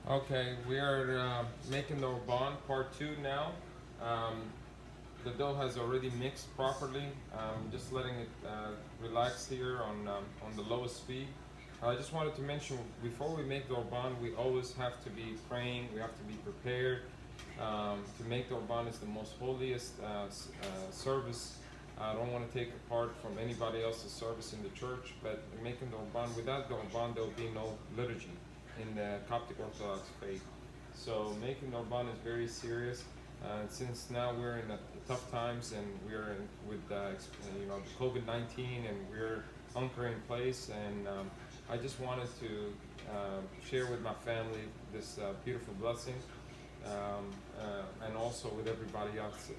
Okay, we are making the Korban part 2 now. The dough has already mixed properly. Just letting it relax here on the lowest speed. I just wanted to mention, before we make the Korban, we always have to be praying. We have to be prepared to make the Korban is the most holiest service. I don't want to take a part from anybody else's service in the church, but making the Korban, without the Korban, there will be no liturgy in the Coptic Orthodox faith. So making the Korban is very serious. Since now we're in tough times and we're with the COVID-19 and we're hunkering in place, and I just wanted to share with my family this beautiful blessing, and also with everybody else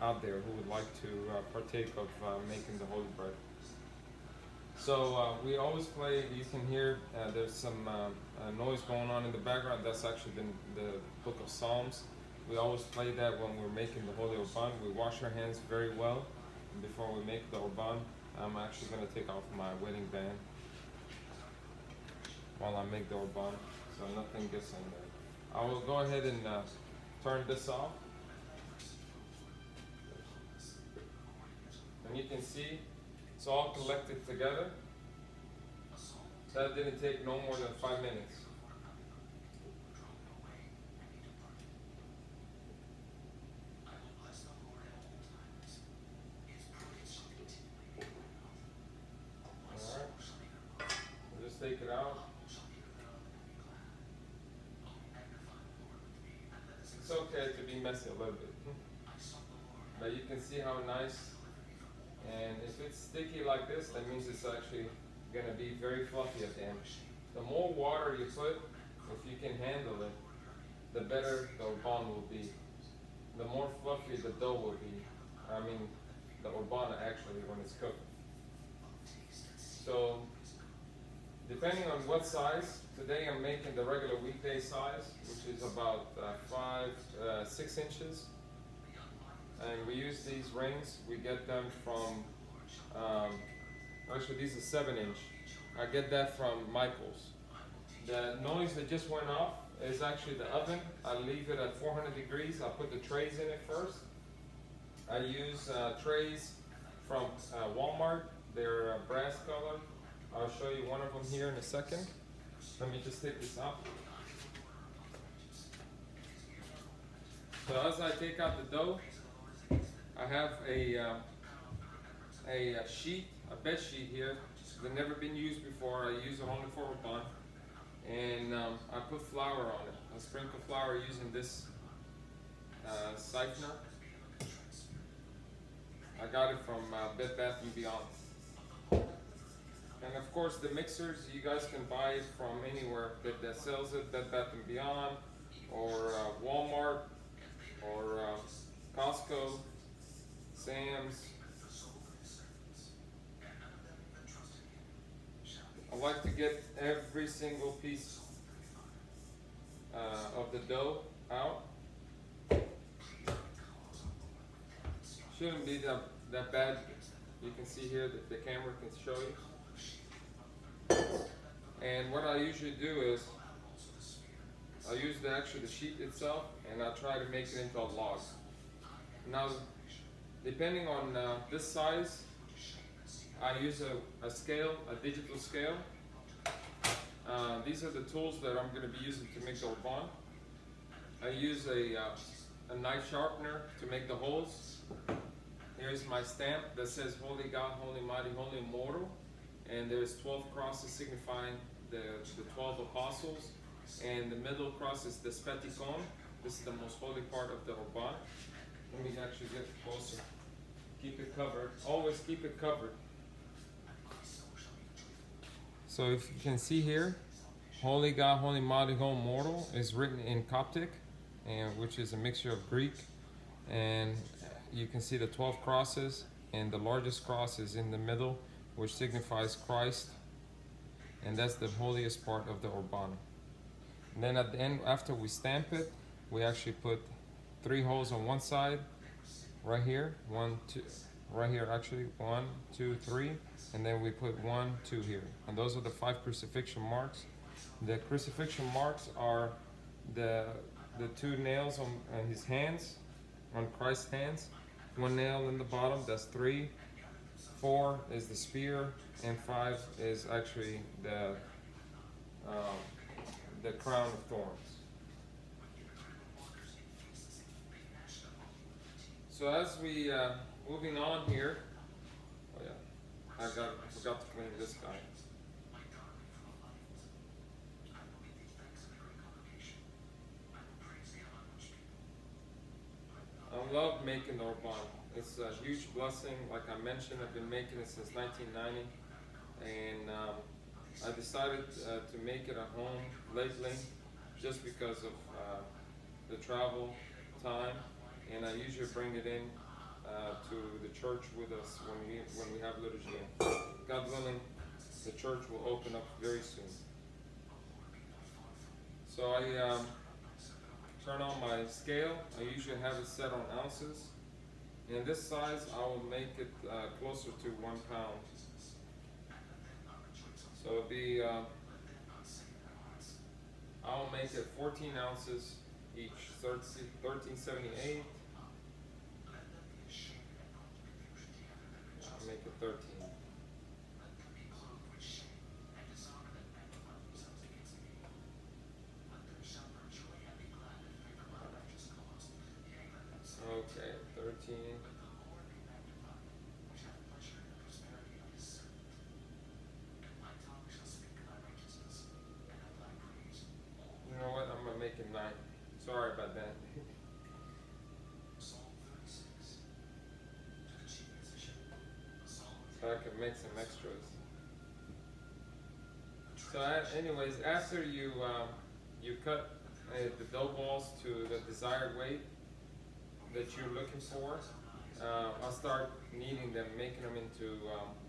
out there who would like to partake of making the holy bread. So we always play. You can hear there's some noise going on in the background. That's actually the book of Psalms. We always play that when we're making the Holy Korban. We wash our hands very well before we make the Korban. I'm actually going to take off my wedding band while I make the Korban, so nothing gets in there. I will go ahead and turn this off. And you can see it's all collected together. That didn't take no more than 5 minutes. Alright. We'll just take it out. It's okay to be messy a little bit. But you can see how nice. And if it's sticky like this, that means it's actually going to be very fluffy at the end. The more water you put, if you can handle it, the better the Korban will be. The more fluffy the dough will be. I mean, the Korban actually when it's cooked. So, depending on what size, today I'm making the regular weekday size, which is about 6 inches. And we use these rings. We get them from, actually these are 7-inch. I get that from Michael's. The noise that just went off is actually the oven. I leave it at 400 degrees. I put the trays in it first. I use trays from Walmart. They're brass color. I'll show you one of them here in a second. Let me just take this out. So as I take out the dough, I have a sheet, a bed sheet here. It's never been used before. I use it only for Korban, and I put flour on it. I sprinkle flour using this siphoner. I got it from Bed Bath & Beyond. And of course, the mixers you guys can buy it from anywhere that sells it, Bed Bath & Beyond, or Walmart, or Costco. Sam's. I like to get every single piece of the dough out. Shouldn't be that bad. You can see here that the camera can show you. And what I usually do is I use the sheet itself, and I try to make it into a log. Now, depending on this size, I use a scale, a digital scale. These are the tools that I'm going to be using to make the Korban. I use a knife sharpener to make the holes. Here's my stamp that says Holy God, Holy Mighty, Holy Immortal. And there's 12 crosses signifying the 12 apostles. And the middle cross is the Spetikon. This is the most holy part of the Korban. Let me actually get closer. Keep it covered. Always keep it covered. So if you can see here, Holy God, Holy Mighty, Holy Immortal is written in Coptic, and which is a mixture of Greek. And you can see the 12 crosses, and the largest cross is in the middle, which signifies Christ. And that's the holiest part of the Korban. And then at the end, after we stamp it, we actually put 3 holes on one side, right here, 1, 2, right here actually, 1, 2, 3, and then we put 1, 2 here. And those are the 5 crucifixion marks. The crucifixion marks are the two nails on his hands, on Christ's hands. One nail in the bottom, that's 3. 4 is the spear, and 5 is actually the crown of thorns. So as we moving on here, oh yeah, I forgot to clean this guy. I love making the Korban. It's a huge blessing. Like I mentioned, I've been making it since 1990, and I decided to make it at home lately, just because of the travel time, and I usually bring it in to the church with us when we have liturgy. God willing, the church will open up very soon. So I turn on my scale. I usually have it set on ounces. In this size, I will make it closer to 1 pound. So it'll be, I'll make it 14 ounces each, 1378. I'll make it 13. Okay, 13. You know what? I'm gonna make it 9. Sorry about that. So I can make some extras. So anyways, after you cut the dough balls to the desired weight that you're looking for, I'll start kneading them, making them into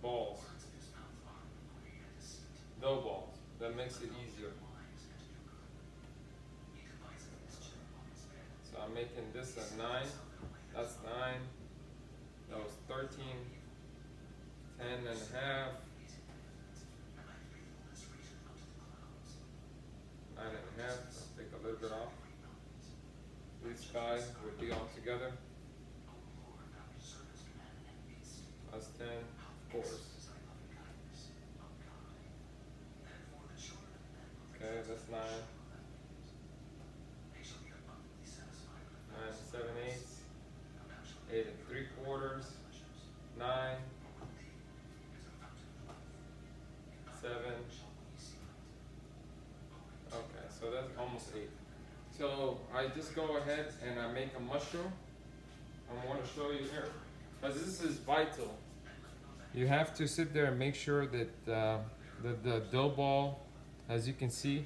balls, dough balls. That makes it easier. So I'm making this at 9. That's 9. That was 13. 10 and a half. 9 and a half. I'll take a little bit off. These guys would be all together. That's 10, of course. Okay, that's 9. 9 and 7/8. 8 and 3/4. 9. 7. Okay, so that's almost 8. So I just go ahead and I make a mushroom. I want to show you here, because this is vital. You have to sit there and make sure that the dough ball, as you can see,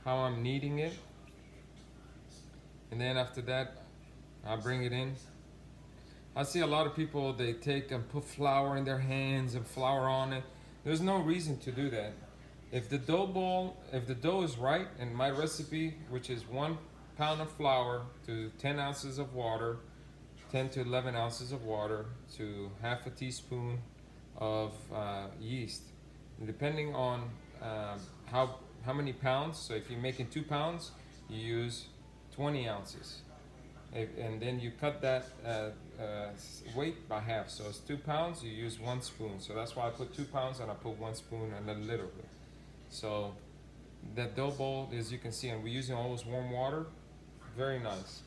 how I'm kneading it. And then after that, I bring it in. I see a lot of people, they take and put flour in their hands and flour on it. There's no reason to do that. If the dough is right, in my recipe, which is 1 pound of flour to 10 ounces of water, 10 to 11 ounces of water to half a teaspoon of yeast. And depending on how many pounds, so if you're making 2 pounds, you use 20 ounces. And then you cut that weight by half. So it's 2 pounds, you use 1 spoon. So that's why I put 2 pounds and I put 1 spoon and a little bit. So that dough ball, as you can see, and we're using always warm water. Very nice.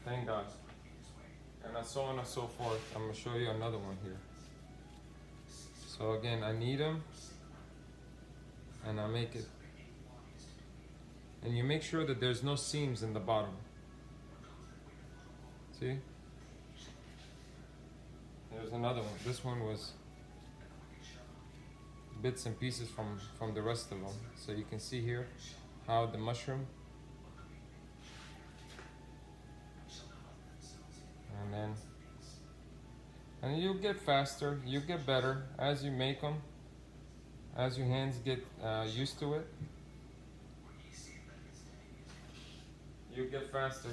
Thank God. And so on and so forth. I'm going to show you another one here. So again, I knead them and I make it. And you make sure that there's no seams in the bottom. See? There's another one. This one was bits and pieces from the rest of them. So you can see here how the mushroom, and you get faster, you get better as you make them, as your hands get used to it. You get faster.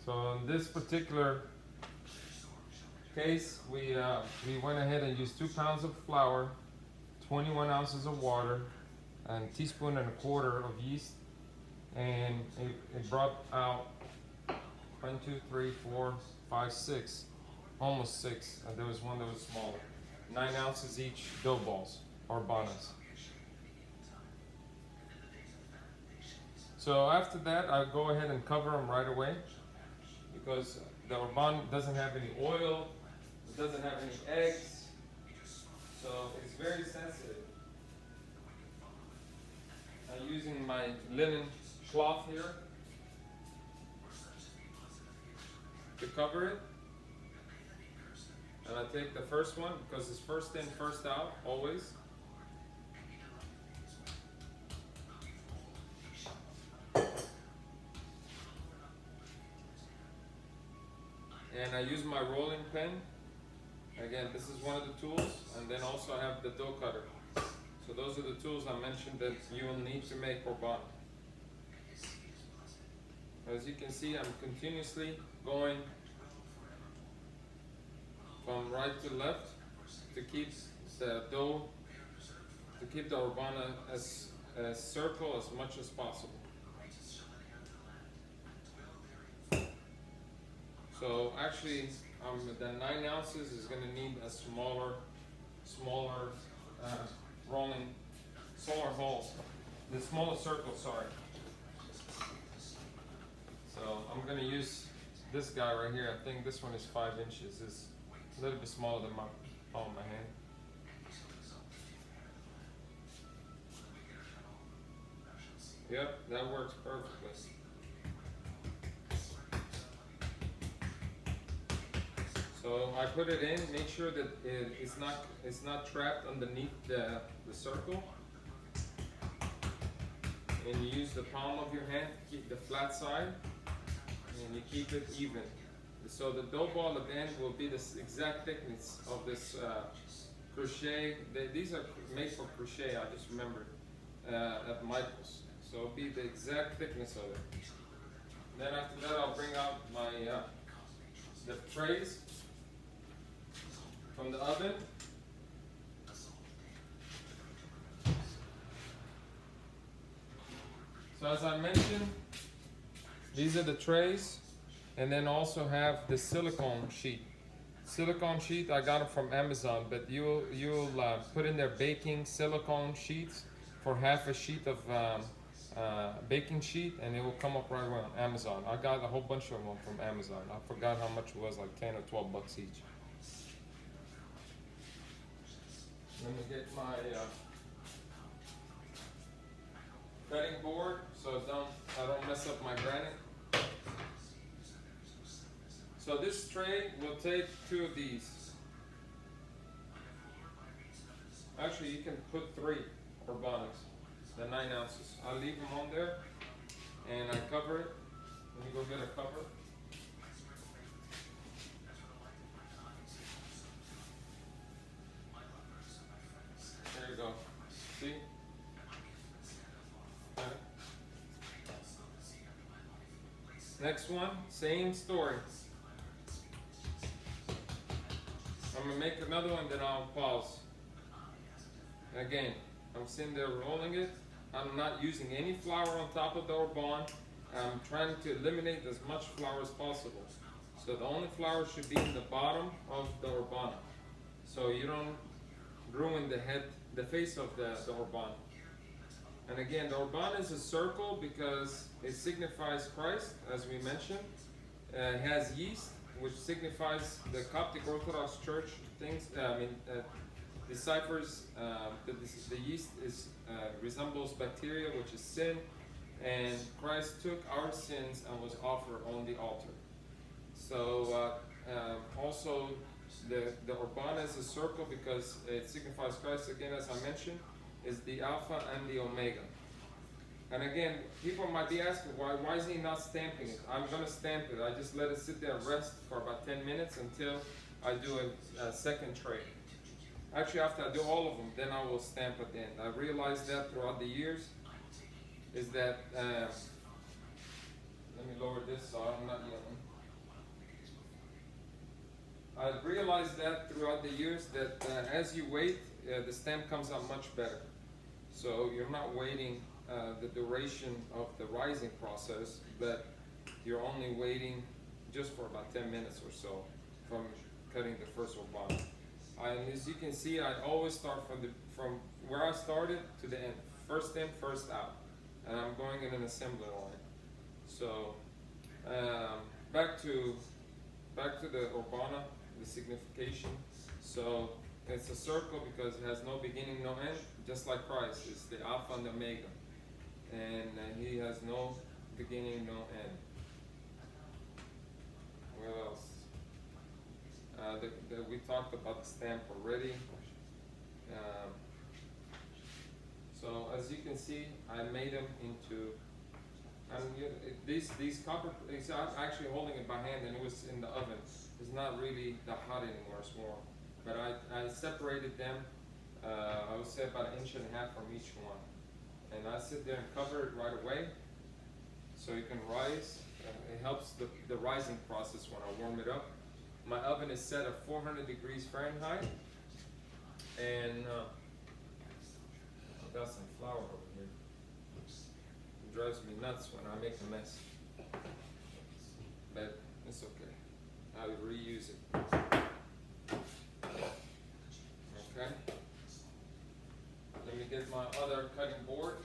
So in this particular case, we went ahead and used 2 pounds of flour, 21 ounces of water, and a teaspoon and a quarter of yeast, and it brought out 1, 2, 3, 4, 5, 6, almost 6. There was one that was smaller. 9 ounces each dough balls or banas. So after that, I go ahead and cover them right away because the orban doesn't have any oil, it doesn't have any eggs, so it's very sensitive. I'm using my linen cloth here to cover it. And I take the first one because it's first in, first out, always. And I use my rolling pin. Again, this is one of the tools. And then also I have the dough cutter. So those are the tools I mentioned that you will need to make korban. As you can see, I'm continuously going from right to left to keep the dough, to keep the urbana as circle as much as possible. So actually, the 9 ounces is going to need a smaller rolling, smaller hole, the smaller circle, sorry. So I'm going to use this guy right here. I think this one is 5 inches. It's a little bit smaller than my palm of my hand. Yep, that works perfectly. So I put it in, make sure that it's not trapped underneath the circle. And you use the palm of your hand to keep the flat side, and you keep it even. So the dough ball at the end will be this exact thickness of this crochet. These are made for crochet, I just remembered, at Michael's. So it'll be the exact thickness of it. Then after that, I'll bring out my the trays from the oven. So as I mentioned, these are the trays, and then also have the silicone sheet. Silicone sheet, I got them from Amazon, but you'll put in their baking silicone sheets for half a sheet of baking sheet, and it will come up right away on Amazon. I got a whole bunch of them from Amazon. I forgot how much it was, like 10 or 12 bucks each. Let me get my cutting board so I don't mess up my granite. So this tray will take 2 of these. Actually, you can put 3 urbanics, the 9 ounces. I'll leave them on there, and I cover it. Let me go get a cover. There you go. See? Okay. Next one, same story. I'm gonna make another one, then I'll pause. Again, I'm sitting there rolling it. I'm not using any flour on top of the orban. I'm trying to eliminate as much flour as possible. So the only flour should be in the bottom of the urbana, so you don't ruin the face of the orban. And again, the orban is a circle because it signifies Christ, as we mentioned. It has yeast, which signifies the Coptic Orthodox Church deciphers the yeast resembles bacteria, which is sin, and Christ took our sins and was offered on the altar. So also the Orban is a circle because it signifies Christ, again, as I mentioned, is the Alpha and the Omega. And again, people might be asking, why is he not stamping it? I'm going to stamp it. I just let it sit there and rest for about 10 minutes until I do a second tray. Actually, after I do all of them, then I will stamp at the end. I realized that throughout the years, is that, let me lower this so I'm not yelling. I realized that throughout the years that as you wait, the stamp comes out much better. So you're not waiting the duration of the rising process, but you're only waiting just for about 10 minutes or so from cutting the first Urbana. And as you can see, I always start from where I started to the end. First in, first out. And I'm going in an assembly line. So back to the Urbana, the signification. So it's a circle because it has no beginning, no end, just like Christ. It's the Alpha and the Omega. And he has no beginning, no end. What else? We talked about the stamp already. So as you can see, I made them into, these copper, I'm actually holding it by hand and it was in the oven. It's not really that hot anymore, it's warm. But I separated them, I would say about 1.5 inches from each one. And I sit there and cover it right away so you can rise. It helps the rising process when I warm it up. My oven is set at 400 degrees Fahrenheit. And I've got some flour over here. It drives me nuts when I make a mess. But it's okay. I will reuse it. Okay. Let me get my other cutting board.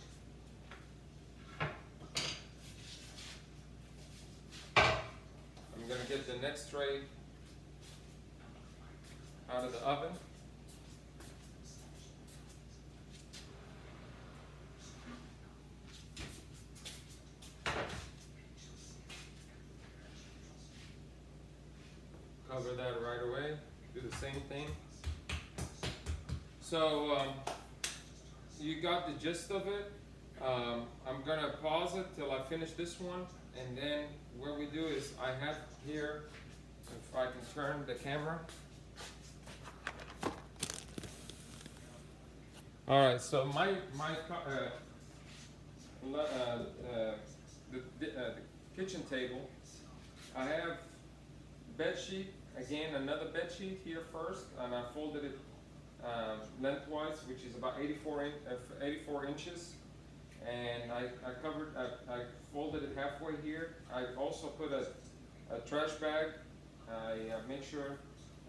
I'm going to get the next tray out of the oven. Cover that right away. Do the same thing. So you got the gist of it. I'm gonna pause it till I finish this one, and then what we do is I have here, if I can turn the camera. All right, so the kitchen table, I have bed sheet, again another bed sheet here first, and I folded it lengthwise, which is about 84 inches, and I folded it halfway here. I also put a trash bag. I make sure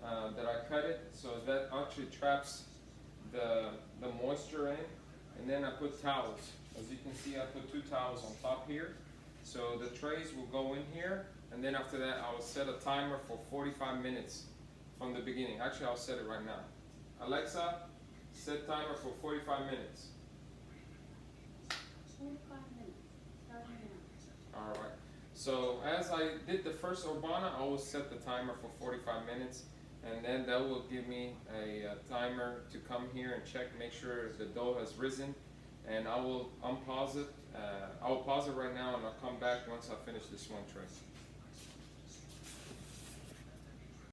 that I cut it so that actually traps the moisture in, and then I put towels. As you can see, I put 2 towels on top here, so the trays will go in here, and then after that I will set a timer for 45 minutes from the beginning. Actually, I'll set it right now. Alexa, set timer for 45 minutes. 45 minutes, starting now. All right. So as I did the first Urbana, I will set the timer for 45 minutes, and then that will give me a timer to come here and check, make sure the dough has risen, and I will unpause it. I will pause it right now, and I'll come back once I finish this one tray.